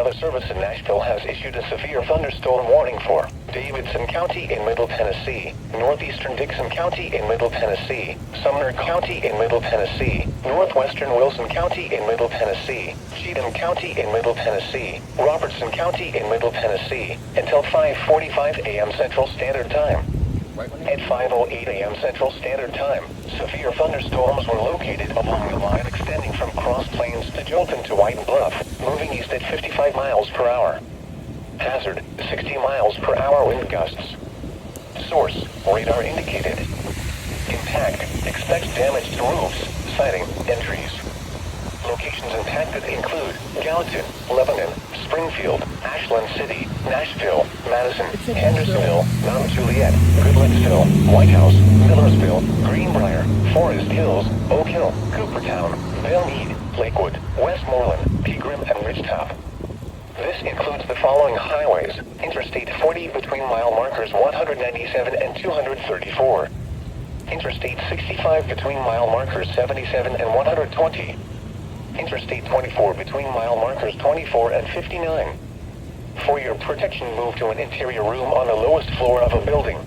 Weather Service in Nashville has issued a severe thunderstorm warning for Davidson County in Middle Tennessee, northeastern Dixon County in Middle Tennessee, Sumner County in Middle Tennessee, northwestern Wilson County in Middle Tennessee, Cheatham County in Middle Tennessee, Robertson County in Middle Tennessee, until 5:45 a.m. Central Standard Time. At 5:08 a.m. Central Standard Time, severe thunderstorms were located along the line extending from Cross Plains to Jolton to White Bluff, moving east at 55 miles per hour. Hazard, 60 miles per hour wind gusts. Source, radar indicated. Impact, expect damage to roofs, siding, and trees. Locations impacted include Gallatin, Lebanon, Springfield, Ashland City, Nashville, Madison, Hendersonville, Mount Juliet, Goodlettsville, White House, Millersville, Greenbrier, Forest Hills, Oak Hill, Coopertown, Belle Meade, Lakewood, Westmoreland, Pegram, and Ridgetop. This includes the following highways: Interstate 40 between mile markers 197 and 234. Interstate 65 between mile markers 77 and 120. Interstate 24 between mile markers 24 and 59. For your protection, move to an interior room on the lowest floor of a building.